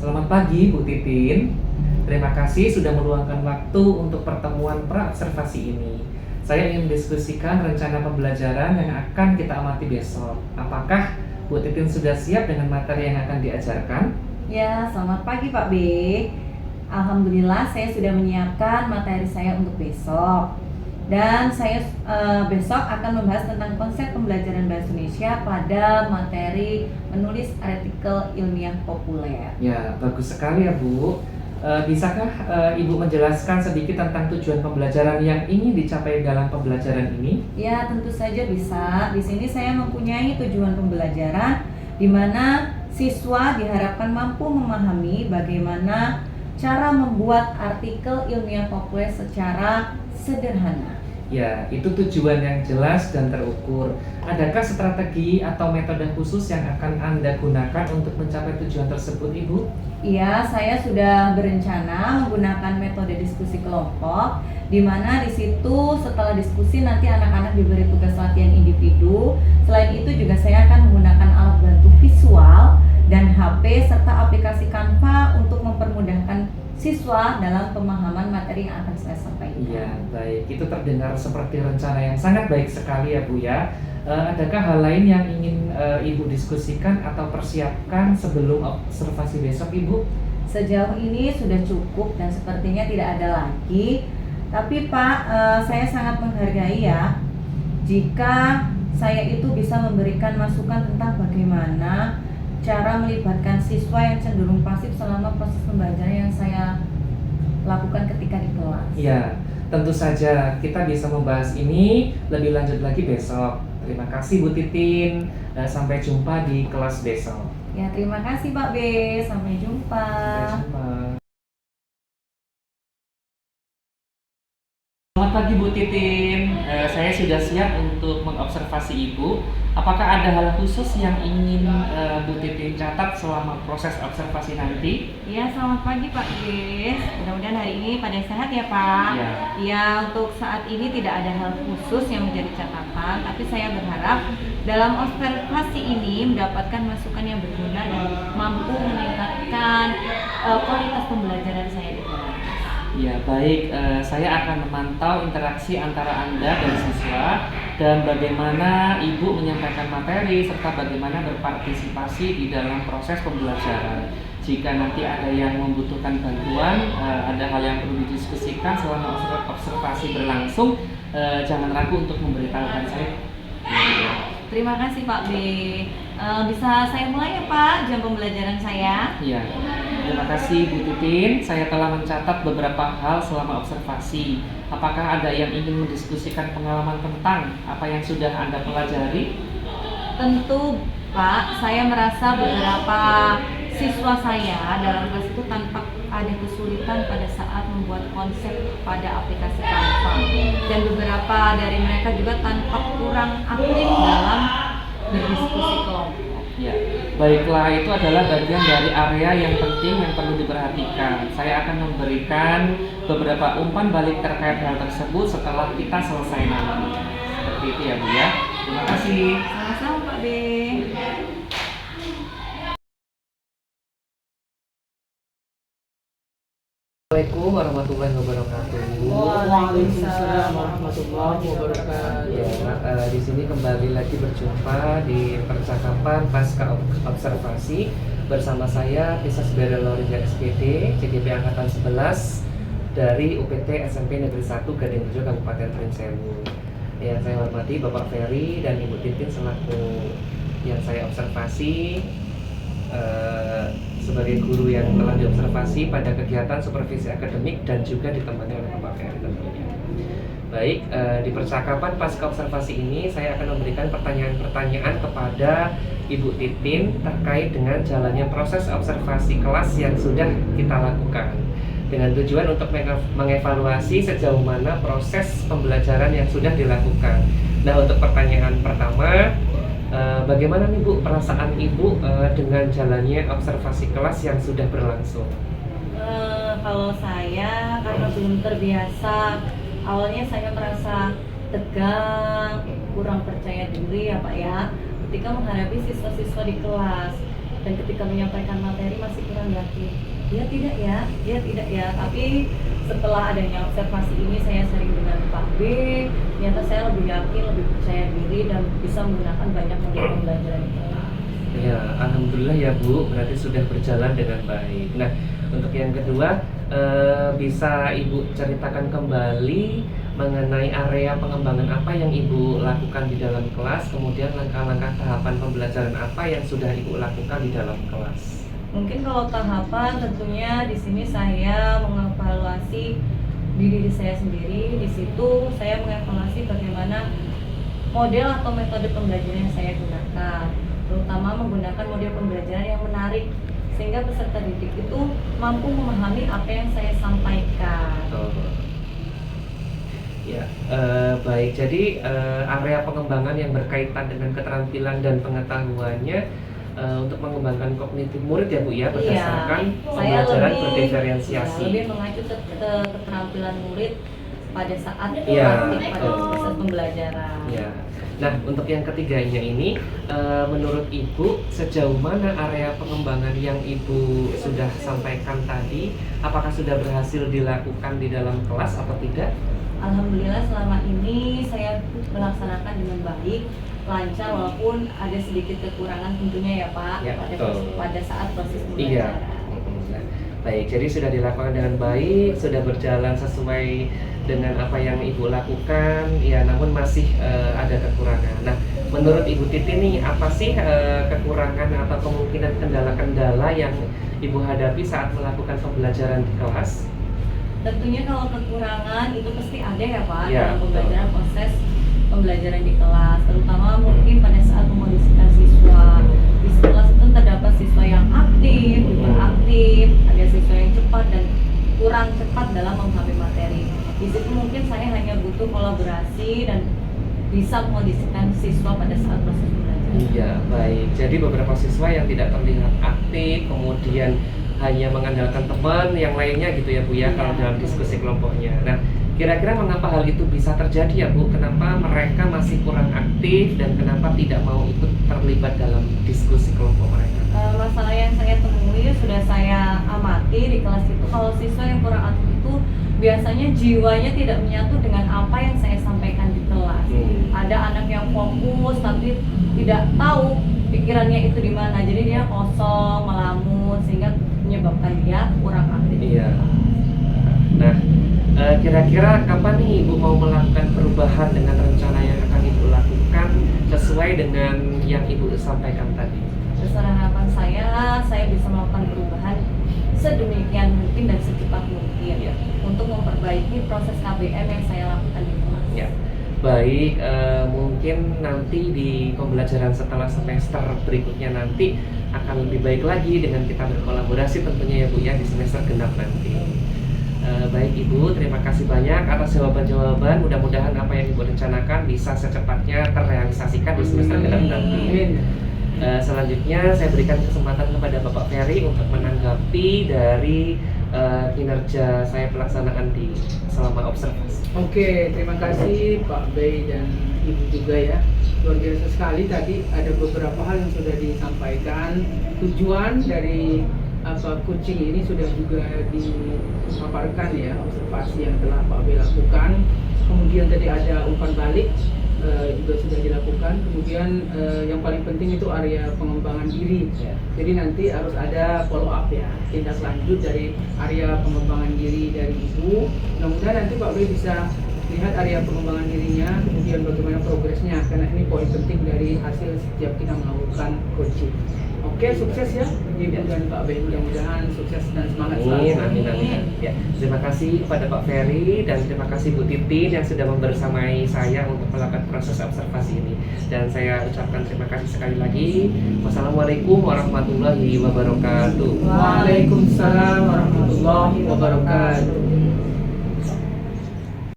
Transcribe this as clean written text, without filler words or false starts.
Selamat pagi Bu Titin. Terima kasih sudah meluangkan waktu untuk pertemuan pra-observasi ini. Saya ingin mendiskusikan rencana pembelajaran yang akan kita amati besok. Apakah Bu Titin sudah siap dengan materi yang akan diajarkan? Ya, selamat pagi Pak B. Alhamdulillah saya sudah menyiapkan materi saya untuk besok. Dan saya besok akan membahas tentang konsep pembelajaran bahasa Indonesia pada materi menulis artikel ilmiah populer. Ya, bagus sekali ya Bu. Bisakah Ibu menjelaskan sedikit tentang tujuan pembelajaran yang ingin dicapai dalam pembelajaran ini? Ya, tentu saja bisa. Di sini saya mempunyai tujuan pembelajaran di mana siswa diharapkan mampu memahami bagaimana cara membuat artikel ilmiah populer secara sederhana. Ya, itu tujuan yang jelas dan terukur. Adakah strategi atau metode khusus yang akan Anda gunakan untuk mencapai tujuan tersebut, Ibu? Iya, saya sudah berencana menggunakan metode diskusi kelompok, di mana di situ setelah diskusi nanti anak-anak diberi tugas latihan individu. Selain itu juga saya akan menggunakan alat bantu visual dan HP serta aplikasi Canva untuk mempermudahkan siswa dalam pemahaman materi yang akan saya sampaikan. Iya, baik. Itu terdengar seperti rencana yang sangat baik sekali ya, Bu ya. Adakah hal lain yang ingin Ibu diskusikan atau persiapkan sebelum observasi besok, Ibu? Sejauh ini sudah cukup dan sepertinya tidak ada lagi. Tapi Pak, saya sangat menghargai ya jika saya itu bisa memberikan masukan tentang bagaimana cara melibatkan siswa yang cenderung pasif selama proses pembelajaran yang saya lakukan ketika di kelas. Ya, tentu saja kita bisa membahas ini lebih lanjut lagi besok. Terima kasih Bu Titin. Sampai jumpa di kelas besok. Ya, terima kasih Pak B. Sampai jumpa. Sampai jumpa. Selamat pagi Bu Titin. Saya sudah siap untuk mengobservasi Ibu. Apakah ada hal khusus yang ingin Bu Titin catat selama proses observasi nanti? Ya, selamat pagi Pak B. Mudah-mudahan hari ini pada sehat ya Pak. Ya. Ya, untuk saat ini tidak ada hal khusus yang menjadi catatan, tapi saya berharap dalam observasi ini mendapatkan masukan yang berguna dan mampu meningkatkan kualitas pembelajaran saya di kelas. Ya, baik. Saya akan memantau interaksi antara Anda dan siswa dan bagaimana Ibu menyampaikan materi serta bagaimana berpartisipasi di dalam proses pembelajaran. Jika nanti ada yang membutuhkan bantuan, ada hal yang perlu didiskusikan selama observasi berlangsung, jangan ragu untuk memberitahukan saya. Terima kasih Pak B. Bisa saya mulai ya Pak jam pembelajaran saya? Ya, terima kasih Bu Titin. Saya telah mencatat beberapa hal selama observasi. Apakah ada yang ingin mendiskusikan pengalaman tentang apa yang sudah Anda pelajari? Tentu Pak, saya merasa beberapa siswa saya dalam kelas itu tampak ada kesulitan pada saat membuat konsep pada aplikasi Canva, dan beberapa dari mereka juga tampak kurang aktif dalam berdiskusi kelompok. Ya, baiklah, itu adalah bagian dari area yang penting yang perlu diperhatikan. Saya akan memberikan beberapa umpan balik terkait hal tersebut setelah kita selesai nanti. Seperti itu ya Bu ya. Terima kasih. Sama-sama Pak B. Assalamualaikum warahmatullahi wabarakatuh. Waalaikumsalam warahmatullahi wabarakatuh. Ya, di sini kembali lagi berjumpa di percakapan pasca observasi bersama saya Pisas Berelorija SPD CGP Angkatan 11 dari UPT SMP Negeri 1 Gading Rejo Kabupaten Prinsewu. Yang saya hormati Bapak Ferry dan Ibu Titin selaku yang saya observasi sebagai guru yang telah diobservasi pada kegiatan supervisi akademik dan juga ditemani oleh Bapak Ferry tentunya. Baik, di percakapan pasca observasi ini saya akan memberikan pertanyaan-pertanyaan kepada Ibu Titin terkait dengan jalannya proses observasi kelas yang sudah kita lakukan dengan tujuan untuk mengevaluasi sejauh mana proses pembelajaran yang sudah dilakukan. Nah, untuk pertanyaan pertama, bagaimana nih Bu perasaan Ibu dengan jalannya observasi kelas yang sudah berlangsung? Kalau saya karena belum terbiasa, awalnya saya merasa tegang, kurang percaya diri ya Pak ya, ketika menghadapi siswa-siswa di kelas. dan ketika menyampaikan materi masih kurang yakin. Dia tidak ya, tapi setelah adanya observasi ini saya sering dengan Pak B, ternyata saya lebih yakin, lebih percaya diri dan bisa menggunakan banyak model pembelajaran di kelas. Ya, alhamdulillah ya Bu, berarti sudah berjalan dengan baik. Nah, untuk yang kedua, bisa Ibu ceritakan kembali mengenai area pengembangan apa yang Ibu lakukan di dalam kelas, kemudian langkah-langkah tahapan pembelajaran apa yang sudah Ibu lakukan di dalam kelas. Mungkin kalau tahapan tentunya di sini saya mengevaluasi diri saya sendiri. Di situ saya mengevaluasi bagaimana model atau metode pembelajaran yang saya gunakan, terutama menggunakan model pembelajaran yang menarik sehingga peserta didik itu mampu memahami apa yang saya sampaikan. Ya, baik. Jadi area pengembangan yang berkaitan dengan keterampilan dan pengetahuannya untuk mengembangkan kognitif murid ya Bu ya, berdasarkan pembelajaran berdiferensiasi. Lebih mengacu ke keterampilan murid pada saat Iya, pada proses pembelajaran. Ya. Nah, untuk yang ketiganya ini, menurut Ibu sejauh mana area pengembangan yang Ibu sudah sampaikan tadi, apakah sudah berhasil dilakukan di dalam kelas atau tidak? Alhamdulillah selama ini saya melaksanakan dengan baik, lancar, walaupun ada sedikit kekurangan tentunya ya Pak, Ya, pada saat proses Iya. pembelajaran. Nah, baik, jadi sudah dilakukan dengan baik, sudah berjalan sesuai dengan apa yang Ibu lakukan, ya namun masih ada kekurangan. Nah, menurut Ibu Titi nih, apa sih kekurangan atau kemungkinan kendala-kendala yang Ibu hadapi saat melakukan pembelajaran di kelas? Tentunya kalau kekurangan itu pasti ada ya Pak, Ya, dalam pembelajaran proses pembelajaran di kelas, terutama mungkin pada saat memondisikan siswa. Di kelas itu terdapat siswa yang aktif, hiperaktif, ada siswa yang cepat dan kurang cepat dalam memahami materi. Di situ mungkin saya hanya butuh kolaborasi dan bisa memondisikan siswa pada saat proses pembelajaran. Iya, baik. Jadi beberapa siswa yang tidak terlihat aktif, kemudian hanya mengandalkan teman yang lainnya gitu ya Bu ya, kalau dalam diskusi kelompoknya. Nah, kira-kira mengapa hal itu bisa terjadi ya Bu? Kenapa mereka masih kurang aktif dan kenapa tidak mau ikut terlibat dalam diskusi kelompok mereka? Masalah yang saya temui sudah saya amati di kelas itu, kalau siswa yang kurang aktif itu biasanya jiwanya tidak menyatu dengan apa yang saya sampaikan di kelas. Ada anak yang fokus tapi tidak tahu pikirannya itu di mana, jadi dia kosong, melamun sehingga menyebabkan dia kurang aktif. Iya. Nah, kira-kira kapan nih Ibu mau melakukan perubahan dengan rencana yang akan Ibu lakukan sesuai dengan yang Ibu sampaikan tadi? Besar harapan saya bisa melakukan perubahan sedemikian mungkin dan secepat mungkin Ya. untuk memperbaiki proses KBM yang saya lakukan di kelas. Ya. Baik, mungkin nanti di pembelajaran setelah semester berikutnya nanti akan lebih baik lagi dengan kita berkolaborasi tentunya ya Bu ya di semester genap nanti. Baik Ibu, terima kasih banyak atas jawaban-jawaban. Mudah-mudahan apa yang Ibu rencanakan bisa secepatnya terrealisasikan di semester genap nanti. Selanjutnya saya berikan kesempatan kepada Bapak Ferry untuk menanggapi dari kinerja saya pelaksanaan di selama observasi. Oke, terima kasih Pak Bey dan Ibu juga ya. Luar biasa sekali tadi ada beberapa hal yang sudah disampaikan. Tujuan dari coaching ini sudah juga dipaparkan ya, observasi yang telah Pak Bey lakukan. Kemudian tadi ada umpan balik juga sudah dilakukan. Kemudian yang paling penting itu area pengembangan diri. Jadi nanti harus ada follow up ya, tindak lanjut dari area pengembangan diri dari Ibu. Mudah-mudahan nanti Pak Bey bisa lihat area pengembangan dirinya, kemudian bagaimana progresnya, karena ini poin penting dari hasil setiap kita melakukan coaching. Oke, sukses ya Ibu dan Pak Bey, mudah-mudahan sukses dan semangat selalu. Amin. Ya, terima kasih kepada Pak Ferry dan terima kasih Bu Titin yang sudah membersamai saya untuk melakukan proses observasi ini. Dan saya ucapkan terima kasih sekali lagi. Wassalamualaikum warahmatullahi wabarakatuh. Waalaikumsalam warahmatullahi wabarakatuh.